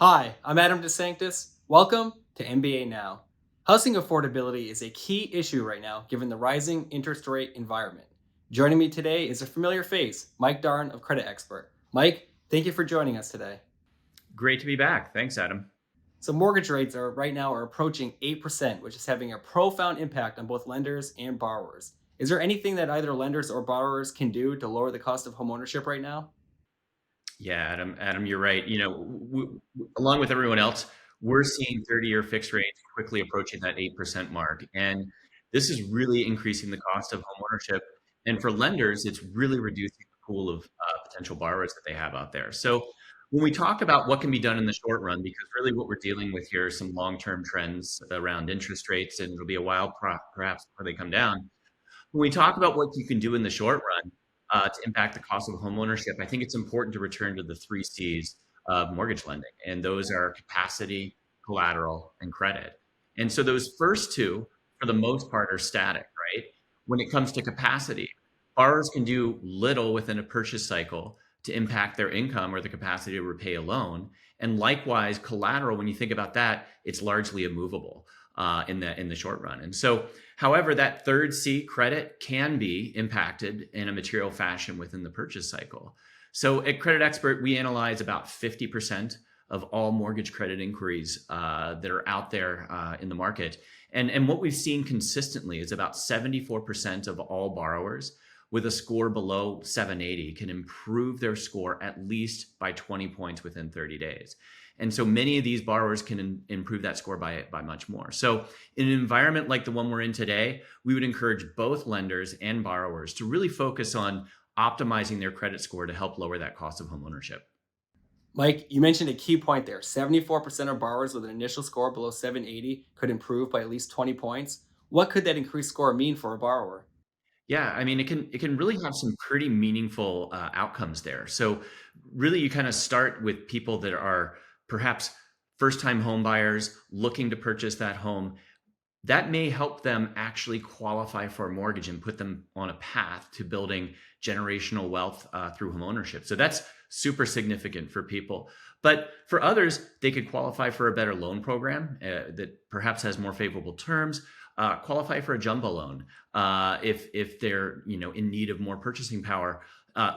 Hi, I'm Adam DeSanctis. Welcome to MBA Now. Housing affordability is a key issue right now given the rising interest rate environment. Joining me today is a familiar face, Mike Darne of Credit Expert. Mike, thank you for joining us today. Great to be back. Thanks, Adam. So mortgage rates are right now are approaching 8%, which is having a profound impact on both lenders and borrowers. Is there anything that either lenders or borrowers can do to lower the cost of homeownership right now? Yeah, Adam, you're right. Along with everyone else, we're seeing 30-year fixed rates quickly approaching that 8% mark, and this is really increasing the cost of homeownership. And for lenders, it's really reducing the pool of potential borrowers that they have out there. So when we talk about what can be done in the short run, because really what we're dealing with here are some long-term trends around interest rates, and it'll be a while perhaps before they come down. When we talk about what you can do in the short run to impact the cost of homeownership, I think it's important to return to the three C's of mortgage lending, and those are capacity, collateral, and credit. And so those first two, for the most part, are static, right? When it comes to capacity, borrowers can do little within a purchase cycle to impact their income or the capacity to repay a loan. And likewise, collateral, when you think about that, it's largely immovable in the short run. And so, however, that third C, credit, can be impacted in a material fashion within the purchase cycle. So at Credit Expert, we analyze about 50% of all mortgage credit inquiries that are out there in the market. And what we've seen consistently is about 74% of all borrowers with a score below 780 can improve their score at least by 20 points within 30 days. And so many of these borrowers can improve that score by much more. So in an environment like the one we're in today, we would encourage both lenders and borrowers to really focus on optimizing their credit score to help lower that cost of homeownership. Mike, you mentioned a key point there. 74% of borrowers with an initial score below 780 could improve by at least 20 points. What could that increased score mean for a borrower? Yeah, I mean, it can really have some pretty meaningful outcomes there. So really, you kind of start with people that are perhaps first-time home buyers looking to purchase that home. That may help them actually qualify for a mortgage and put them on a path to building generational wealth through homeownership. So that's super significant for people. But for others, they could qualify for a better loan program that perhaps has more favorable terms. Qualify for a jumbo loan if they're in need of more purchasing power,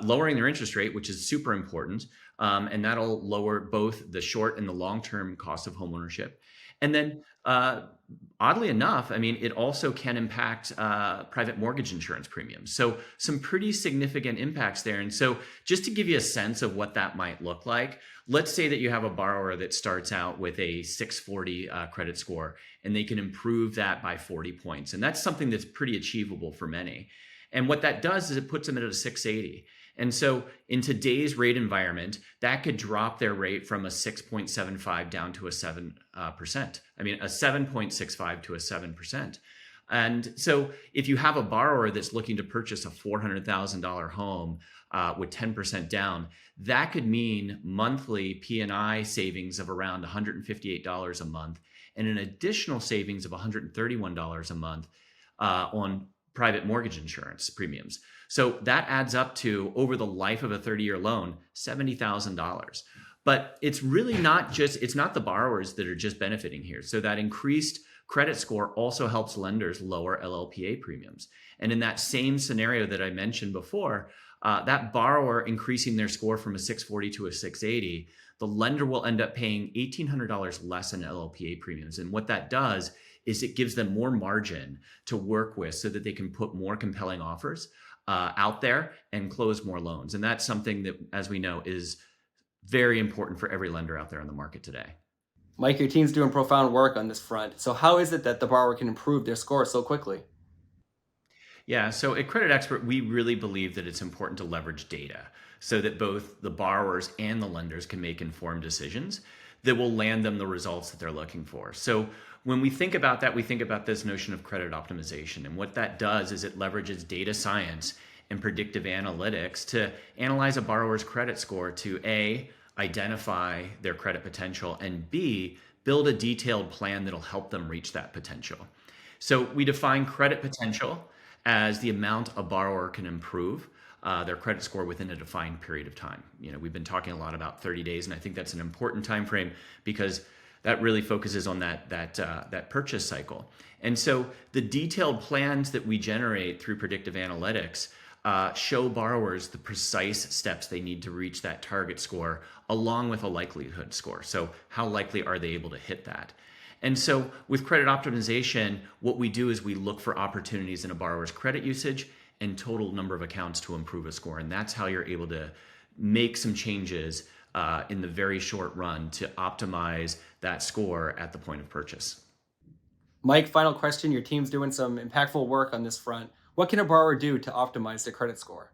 lowering their interest rate, which is super important, and that'll lower both the short and the long term cost of homeownership. And then, oddly enough, I mean, it also can impact private mortgage insurance premiums. So some pretty significant impacts there. And so just to give you a sense of what that might look like, let's say that you have a borrower that starts out with a 640 credit score, and they can improve that by 40 points. And that's something that's pretty achievable for many. And what that does is it puts them at a 680. And so in today's rate environment, that could drop their rate from a 6.75 down to a 7%. I mean, a 7.65 to a 7%. And so if you have a borrower that's looking to purchase a $400,000 home with 10% down, that could mean monthly P&I savings of around $158 a month and an additional savings of $131 a month on private mortgage insurance premiums. So that adds up to, over the life of a 30-year loan, $70,000. But it's really it's not the borrowers that are just benefiting here. So that increased credit score also helps lenders lower LLPA premiums. And in that same scenario that I mentioned before, that borrower increasing their score from a 640 to a 680, the lender will end up paying $1,800 less in LLPA premiums. And what that does is it gives them more margin to work with so that they can put more compelling offers out there and close more loans. And that's something that, as we know, is very important for every lender out there in the market today. Mike, your team's doing profound work on this front. So, how is it that the borrower can improve their score so quickly? Yeah, so at Credit Expert, we really believe that it's important to leverage data so that both the borrowers and the lenders can make informed decisions that will land them the results that they're looking for. So when we think about that, we think about this notion of credit optimization. And what that does is it leverages data science and predictive analytics to analyze a borrower's credit score to A, identify their credit potential, and B, build a detailed plan that'll help them reach that potential. So we define credit potential as the amount a borrower can improve their credit score within a defined period of time. We've been talking a lot about 30 days, and I think that's an important time frame because that really focuses on that purchase cycle. And so the detailed plans that we generate through predictive analytics show borrowers the precise steps they need to reach that target score, along with a likelihood score. So how likely are they able to hit that? And so with credit optimization, what we do is we look for opportunities in a borrower's credit usage and total number of accounts to improve a score. And that's how you're able to make some changes in the very short run to optimize that score at the point of purchase. Mike, final question. Your team's doing some impactful work on this front. What can a borrower do to optimize their credit score?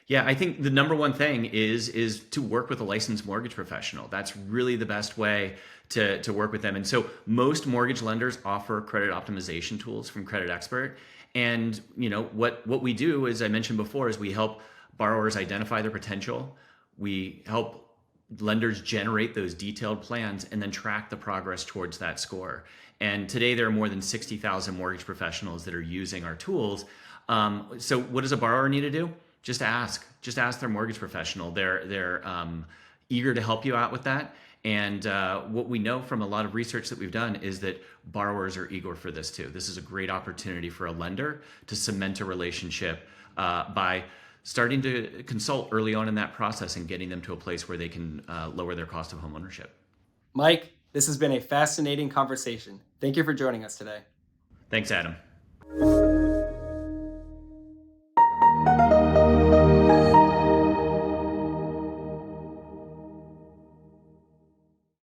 Yeah, I think the number one thing is to work with a licensed mortgage professional. That's really the best way to work with them. And so most mortgage lenders offer credit optimization tools from Credit Expert. And what we do, as I mentioned before, is we help borrowers identify their potential. We help lenders generate those detailed plans and then track the progress towards that score. And today there are more than 60,000 mortgage professionals that are using our tools. So what does a borrower need to do? Just ask their mortgage professional. They're eager to help you out with that. And what we know from a lot of research that we've done is that borrowers are eager for this too. This is a great opportunity for a lender to cement a relationship by starting to consult early on in that process and getting them to a place where they can lower their cost of homeownership. Mike, this has been a fascinating conversation. Thank you for joining us today. Thanks, Adam.